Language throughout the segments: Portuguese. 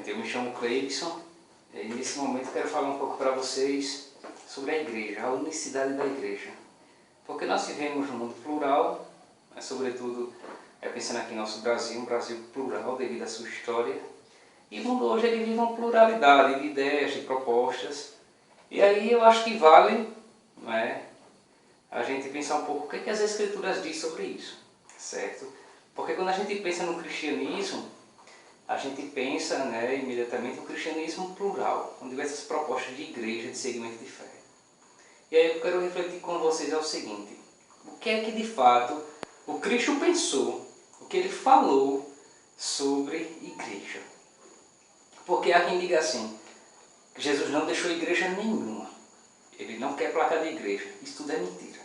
gente, eu me chamo Cleibson e nesse momento eu quero falar um pouco para vocês sobre a igreja, a unicidade da igreja. Porque nós vivemos num mundo plural, mas sobretudo pensando aqui em nosso Brasil, um Brasil plural devido à sua história. E o mundo hoje ele vive uma pluralidade de ideias, de propostas. E aí eu acho que vale, não é, a gente pensar um pouco o que as Escrituras dizem sobre isso, certo? Porque quando a gente pensa no cristianismo, a gente pensa, né, imediatamente no cristianismo plural, com diversas propostas de igreja, de segmento de fé. E aí eu quero refletir com vocês é o seguinte: o que é que de fato o Cristo pensou, o que ele falou sobre igreja? Porque há quem diga assim, que Jesus não deixou igreja nenhuma, ele não quer placa de igreja, isso tudo é mentira.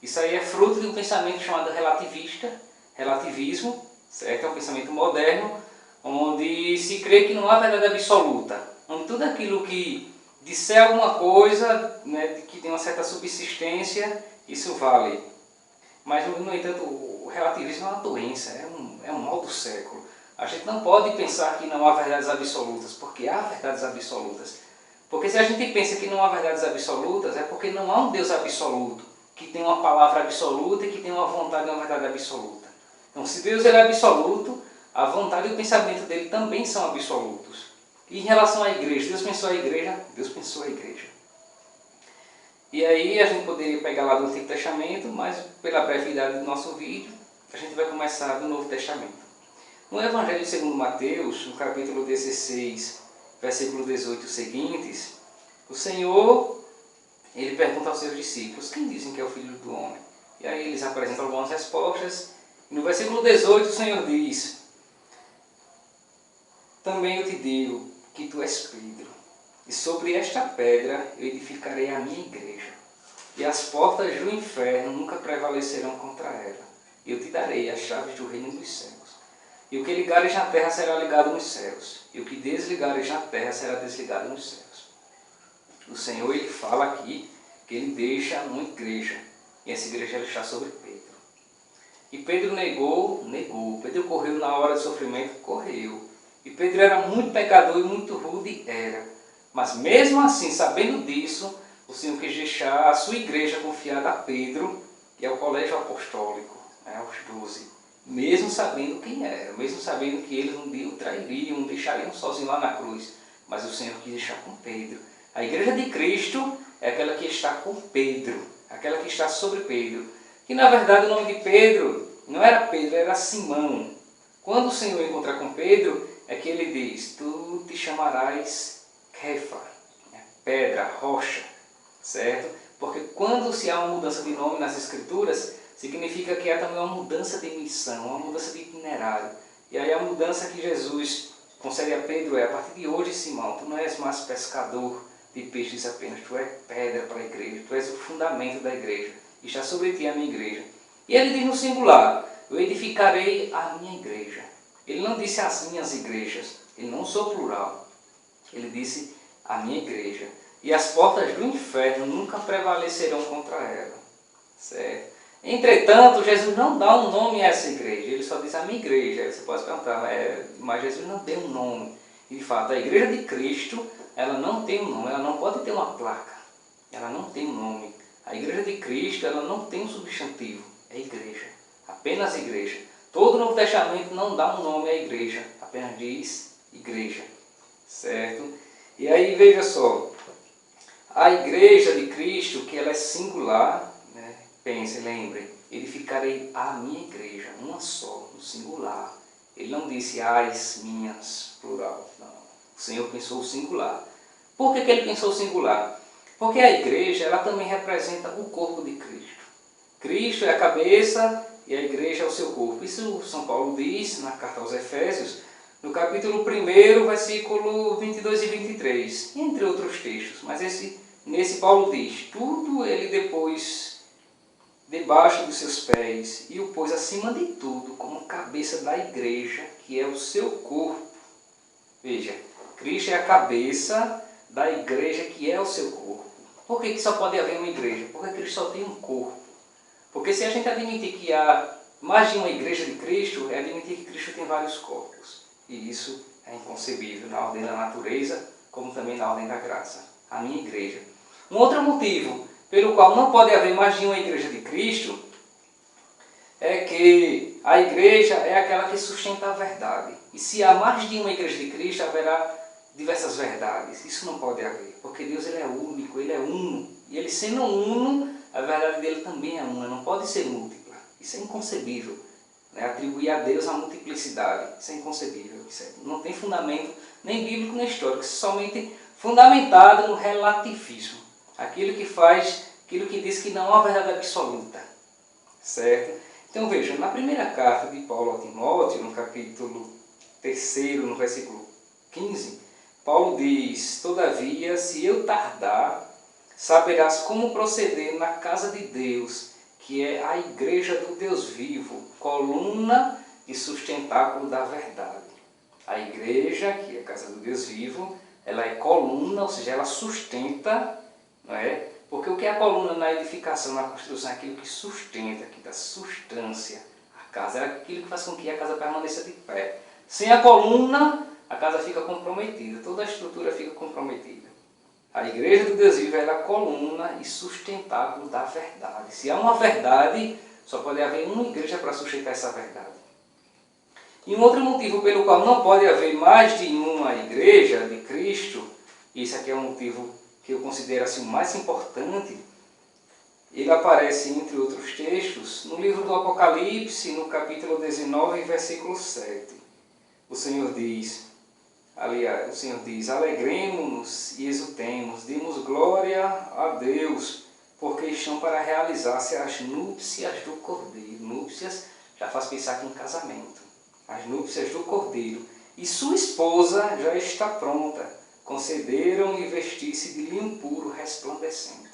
Isso aí é fruto de um pensamento chamado relativismo, certo? É um pensamento moderno, onde se crê que não há verdade absoluta, onde tudo aquilo que disser alguma coisa, né, que tem uma certa subsistência, isso vale. Mas, no entanto, o relativismo é uma doença, é um mal do século. A gente não pode pensar que não há verdades absolutas, porque há verdades absolutas. Porque se a gente pensa que não há verdades absolutas, é porque não há um Deus absoluto, que tem uma palavra absoluta e que tem uma vontade e uma verdade absoluta. Então, se Deus é absoluto, a vontade e o pensamento dele também são absolutos. E em relação à igreja, Deus pensou a igreja, Deus pensou a igreja. E aí a gente poderia pegar lá do Antigo Testamento, mas pela brevidade do nosso vídeo, a gente vai começar do Novo Testamento. No Evangelho segundo Mateus, no capítulo 16, versículo 18 seguintes, o Senhor, ele pergunta aos seus discípulos, quem dizem que é o Filho do Homem? E aí eles apresentam algumas respostas. E no versículo 18 o Senhor diz, também eu te digo que tu és Pedro, e sobre esta pedra eu edificarei a minha igreja, e as portas do inferno nunca prevalecerão contra ela. Eu te darei as chaves do reino dos céus. E o que ligares na terra será ligado nos céus, e o que desligares na terra será desligado nos céus. O Senhor, ele fala aqui que ele deixa uma igreja, e essa igreja está sobre Pedro. E Pedro negou. Pedro correu na hora do sofrimento, correu. E Pedro era muito pecador e muito rude, era. Mas mesmo assim, sabendo disso, o Senhor quis deixar a sua igreja confiada a Pedro, que é o colégio apostólico, né, aos 12. Mesmo sabendo quem era, mesmo sabendo que eles um dia o trairiam, o deixariam sozinho lá na cruz. Mas o Senhor quis deixar com Pedro. A igreja de Cristo é aquela que está com Pedro, aquela que está sobre Pedro. Que na verdade o nome de Pedro não era Pedro, era Simão. Quando o Senhor encontra com Pedro, é que ele diz, tu te chamarás Kefa, pedra, rocha, certo? Porque quando se há uma mudança de nome nas Escrituras, significa que há também uma mudança de missão, uma mudança de itinerário. E aí a mudança que Jesus concede a Pedro é, a partir de hoje, Simão, tu não és mais pescador de peixes apenas, tu és pedra para a igreja, tu és o fundamento da igreja, e está sobre ti a minha igreja. E ele diz no singular, eu edificarei a minha igreja. Ele não disse as minhas igrejas, ele não usou plural, ele disse a minha igreja. E as portas do inferno nunca prevalecerão contra ela, certo? Entretanto, Jesus não dá um nome a essa igreja, ele só diz a minha igreja. Aí você pode perguntar, mas Jesus não deu um nome. E de fato, a igreja de Cristo, ela não tem um nome, ela não pode ter uma placa, ela não tem um nome. A igreja de Cristo, ela não tem um substantivo, é igreja, apenas igreja. Todo o Novo Testamento não dá um nome à igreja, apenas diz igreja, certo? E aí veja só, a igreja de Cristo, que ela é singular, né? Pense, lembre, edificarei a minha igreja, uma só, no singular. Ele não disse as minhas, plural, não. O Senhor pensou o singular. Por que ele pensou o singular? Porque a igreja, ela também representa o corpo de Cristo. Cristo é a cabeça e a igreja é o seu corpo. Isso São Paulo diz na carta aos Efésios, no capítulo 1, versículo 22 e 23, entre outros textos. Mas nesse Paulo diz, tudo ele depois debaixo dos seus pés e o pôs acima de tudo como cabeça da igreja, que é o seu corpo. Veja, Cristo é a cabeça da igreja, que é o seu corpo. Por que só pode haver uma igreja? Porque Cristo só tem um corpo. Porque se a gente admitir que há mais de uma igreja de Cristo, é admitir que Cristo tem vários corpos. E isso É inconcebível na ordem da natureza, como também na ordem da graça. A minha igreja. Um outro motivo pelo qual não pode haver mais de uma igreja de Cristo é que a igreja é aquela que sustenta a verdade. E se há mais de uma igreja de Cristo, haverá diversas verdades. Isso não pode haver, porque Deus ele é único, ele é uno. E ele sendo uno, a verdade dele também é uma, não pode ser múltipla. Isso é inconcebível. Atribuir a Deus a multiplicidade, isso é inconcebível. Isso não tem fundamento nem bíblico nem histórico, isso é somente fundamentado no relativismo. Aquilo que diz que não há verdade absoluta. Certo? Então veja, na primeira carta de Paulo a Timóteo, no capítulo 3, no versículo 15, Paulo diz: todavia, se eu tardar, saberás como proceder na casa de Deus, que é a igreja do Deus vivo, coluna e sustentáculo da verdade. A igreja, que é a casa do Deus vivo, ela é coluna, ou seja, ela sustenta, não é? Porque o que é a coluna na edificação, na construção, é aquilo que sustenta, que dá substância à casa, é aquilo que faz com que a casa permaneça de pé. Sem a coluna, a casa fica comprometida, toda a estrutura fica comprometida. A igreja do Deus vivo é a coluna e sustentáculo da verdade. Se há uma verdade, só pode haver uma igreja para sustentar essa verdade. E um outro motivo pelo qual não pode haver mais de uma igreja de Cristo, e isso aqui é um motivo que eu considero assim o mais importante, ele aparece, entre outros textos, no livro do Apocalipse, no capítulo 19, versículo 7. O Senhor diz, alegremo-nos e exultemos, demos glória a Deus, porque estão para realizar-se as núpcias do Cordeiro. Núpcias já faz pensar aqui em casamento. As núpcias do Cordeiro. E sua esposa já está pronta. Concederam-lhe vestir-se de linho puro, resplandecente.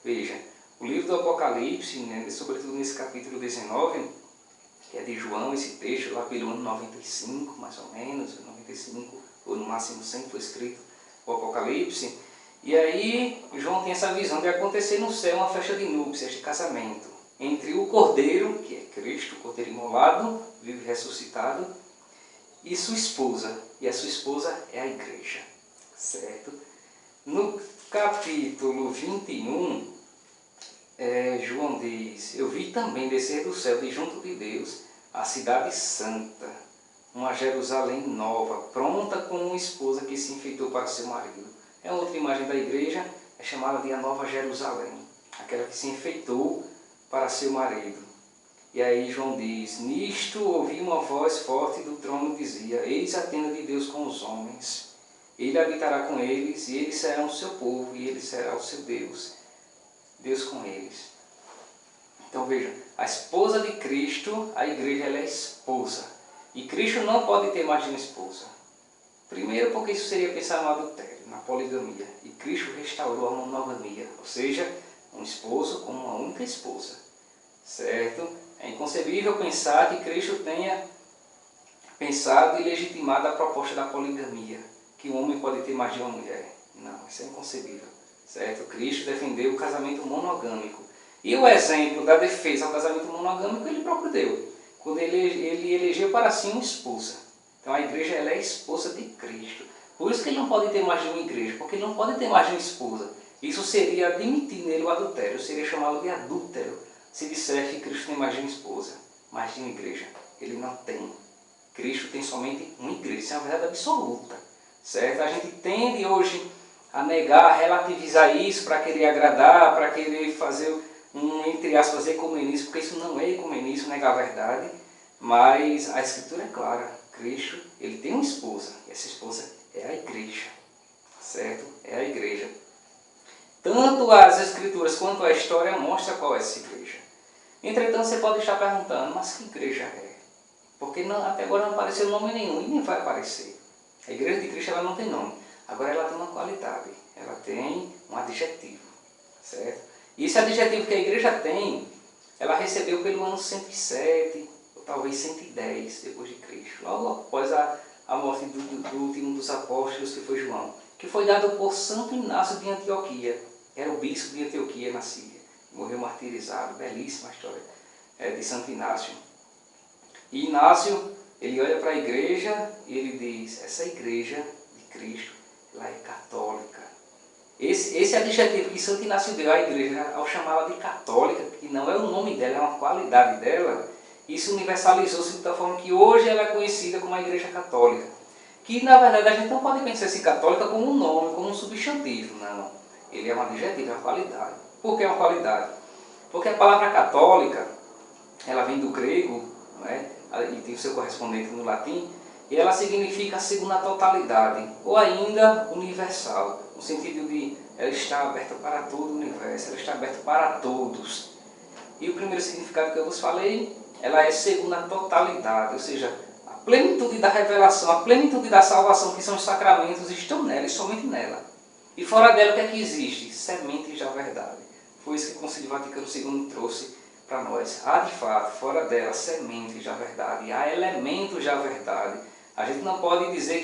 Veja, o livro do Apocalipse, sobretudo nesse capítulo 19, que é de João, esse texto, lá pelo ano 95, mais ou menos, 95, ou no máximo 100, foi escrito o Apocalipse. E aí João tem essa visão de acontecer no céu uma festa de núpcias, de casamento, entre o Cordeiro, que é Cristo, o Cordeiro imolado, vivo e ressuscitado, e sua esposa. E a sua esposa é a igreja. Certo? No capítulo 21, João diz: eu vi também descer do céu, de junto de Deus, a cidade santa, uma Jerusalém nova, pronta como uma esposa que se enfeitou para seu marido. É outra imagem da igreja, é chamada de a Nova Jerusalém, aquela que se enfeitou para seu marido. E aí João diz: nisto ouvi uma voz forte do trono, dizia: eis a tenda de Deus com os homens. Ele habitará com eles, e eles serão o seu povo, e ele será o seu Deus. Deus com eles. Então veja, a esposa de Cristo, a igreja, ela é esposa. E Cristo não pode ter mais de uma esposa. Primeiro porque isso seria pensar no adultério, na poligamia. E Cristo restaurou a monogamia, ou seja, um esposo com uma única esposa. Certo? É inconcebível pensar que Cristo tenha pensado e legitimado a proposta da poligamia, que o homem pode ter mais de uma mulher. Não, isso é inconcebível. Certo? Cristo defendeu o casamento monogâmico. E o exemplo da defesa ao casamento monogâmico ele próprio deu, quando ele elegeu para si uma esposa. Então a igreja ela é a esposa de Cristo. Por isso que ele não pode ter mais de uma igreja, porque ele não pode ter mais de uma esposa. Isso seria admitir nele o adultério, seria chamá-lo de adúltero, se disser que Cristo tem mais de uma esposa, mais de uma igreja. Ele não tem. Cristo tem somente uma igreja, isso é uma verdade absoluta. Certo? A gente tende hoje a negar, a relativizar isso para querer agradar, para querer fazer entre aspas, ecumenismo, porque isso não é ecumenismo, negar a verdade, mas a Escritura é clara. Cristo, ele tem uma esposa, e essa esposa é a igreja. Certo? É a igreja. Tanto as Escrituras quanto a história mostram qual é essa igreja. Entretanto, você pode estar perguntando, mas que igreja é? Porque até agora não apareceu nome nenhum, e nem vai aparecer. A igreja de Cristo ela não tem nome. Agora ela tem uma qualidade, ela tem um adjetivo. Certo? E esse adjetivo que a igreja tem, ela recebeu pelo ano 107, ou talvez 110 depois de Cristo. Logo após a morte do último dos apóstolos, que foi João. Que foi dado por Santo Inácio de Antioquia. Era o bispo de Antioquia na Síria. Morreu martirizado. Belíssima a história de Santo Inácio. E Inácio, Ele olha para a igreja e ele diz, essa igreja de Cristo, ela é católica. Esse adjetivo que Santo Inácio deu à igreja, ao chamá-la de católica, que não é o nome dela, é uma qualidade dela, isso universalizou-se de tal forma que hoje ela é conhecida como a igreja católica. Que na verdade a gente não pode pensar assim católica como um nome, como um substantivo, não. Ele é um adjetivo, é uma qualidade. Por que é uma qualidade? Porque a palavra católica, ela vem do grego, não é? E tem o seu correspondente no latim, e ela significa segundo a totalidade, ou ainda universal, no sentido de ela está aberta para todo o universo, ela está aberta para todos. E o primeiro significado que eu vos falei, ela é segundo a totalidade, ou seja, a plenitude da revelação, a plenitude da salvação, que são os sacramentos, estão nela e somente nela. E fora dela o que é que existe? Sementes da verdade. Foi isso que o Concílio Vaticano II trouxe para nós. Há de fato, fora dela, sementes da verdade, há elementos da verdade. A gente não pode dizer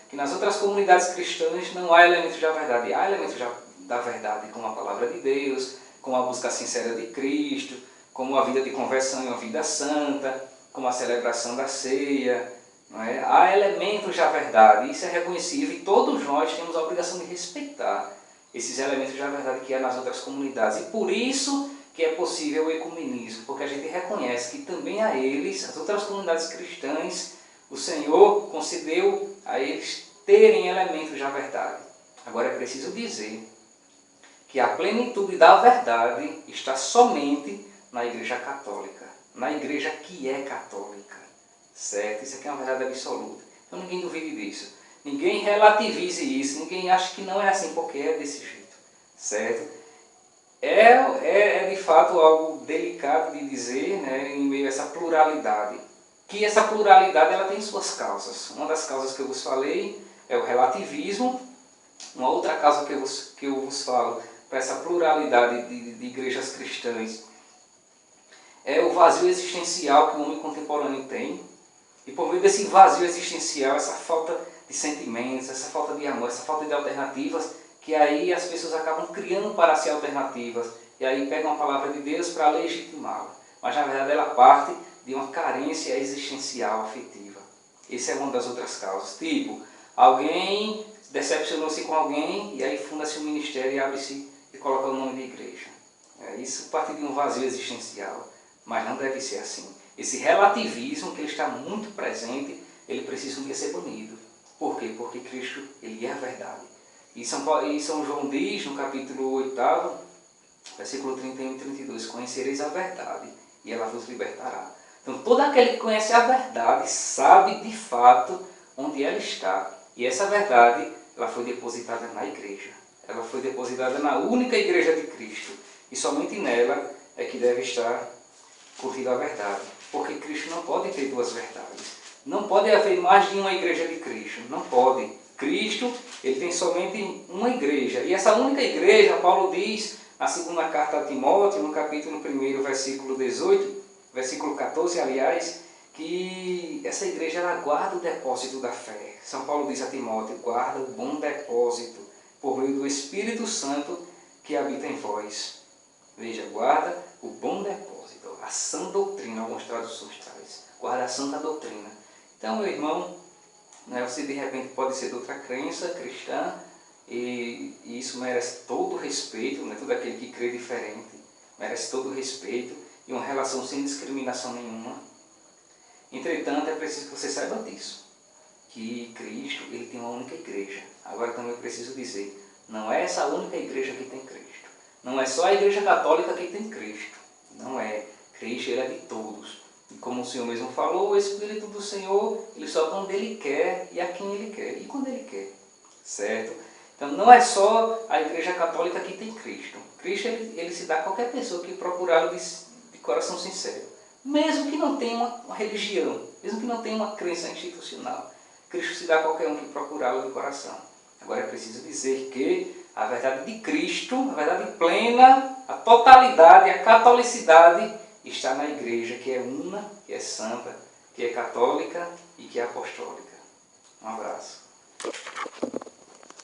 que nas outras comunidades cristãs não há elementos da verdade. Há elementos da verdade, como a palavra de Deus, como a busca sincera de Cristo, como a vida de conversão e uma vida santa, como a celebração da ceia. Não é? Há elementos da verdade, isso é reconhecível e todos nós temos a obrigação de respeitar esses elementos da verdade que há nas outras comunidades. E por isso que é possível o ecumenismo, porque a gente reconhece que também a eles, as outras comunidades cristãs, o Senhor concedeu a eles terem elementos da verdade. Agora é preciso dizer que a plenitude da verdade está somente na Igreja Católica, na Igreja que é católica, certo? Isso aqui é uma verdade absoluta, então ninguém duvide disso, ninguém relativize isso, ninguém acha que não é assim, porque é desse jeito, certo? É de fato algo delicado de dizer, né, em meio a essa pluralidade, que essa pluralidade ela tem suas causas. Uma das causas que eu vos falei é o relativismo, uma outra causa que eu vos falo para essa pluralidade de igrejas cristãs é o vazio existencial que o homem contemporâneo tem. E por meio desse vazio existencial, essa falta de sentimentos, essa falta de amor, essa falta de alternativas, que aí as pessoas acabam criando para si alternativas. E aí pegam a palavra de Deus para legitimá-la. Mas na verdade ela parte de uma carência existencial afetiva. Essa é uma das outras causas. Tipo, alguém decepcionou-se com alguém e aí funda-se um ministério e abre-se e coloca o nome de igreja. Isso parte de um vazio existencial. Mas não deve ser assim. Esse relativismo, que ele está muito presente, ele precisa um dia ser banido. Por quê? Porque Cristo, ele é a verdade. E São João diz, no capítulo 8, versículo 31 e 32, conhecereis a verdade, e ela vos libertará. Então, todo aquele que conhece a verdade, sabe de fato onde ela está. E essa verdade, ela foi depositada na igreja. Ela foi depositada na única igreja de Cristo. E somente nela é que deve estar curtida a verdade. Porque Cristo não pode ter duas verdades. Não pode haver mais de uma igreja de Cristo. Não pode. Cristo, ele tem somente uma igreja. E essa única igreja, Paulo diz na segunda carta a Timóteo, no capítulo 1, versículo 18, versículo 14, aliás, que essa igreja ela guarda o depósito da fé. São Paulo diz a Timóteo, guarda o bom depósito por meio do Espírito Santo que habita em vós. Veja, guarda o bom depósito, a sã doutrina, algumas traduções traz. Guarda a santa doutrina. Então, meu irmão, né, você de repente pode ser de outra crença cristã, e isso merece todo o respeito, né, todo aquele que crê diferente, merece todo o respeito e uma relação sem discriminação nenhuma. Entretanto, é preciso que você saiba disso, que Cristo ele tem uma única igreja. Agora também eu preciso dizer, não é essa única igreja que tem Cristo. Não é só a igreja católica que tem Cristo. Não é. Cristo ele é de todos. E como o Senhor mesmo falou, o Espírito do Senhor, ele só quando ele quer e a quem ele quer. E quando ele quer. Certo? Então não é só a igreja católica que tem Cristo. Cristo ele se dá a qualquer pessoa que procurá-lo de coração sincero. Mesmo que não tenha uma religião, mesmo que não tenha uma crença institucional. Cristo se dá a qualquer um que procurá-lo de coração. Agora é preciso dizer que a verdade de Cristo, a verdade plena, a totalidade, a catolicidade está na igreja que é una, que é santa, que é católica e que é apostólica. Um abraço.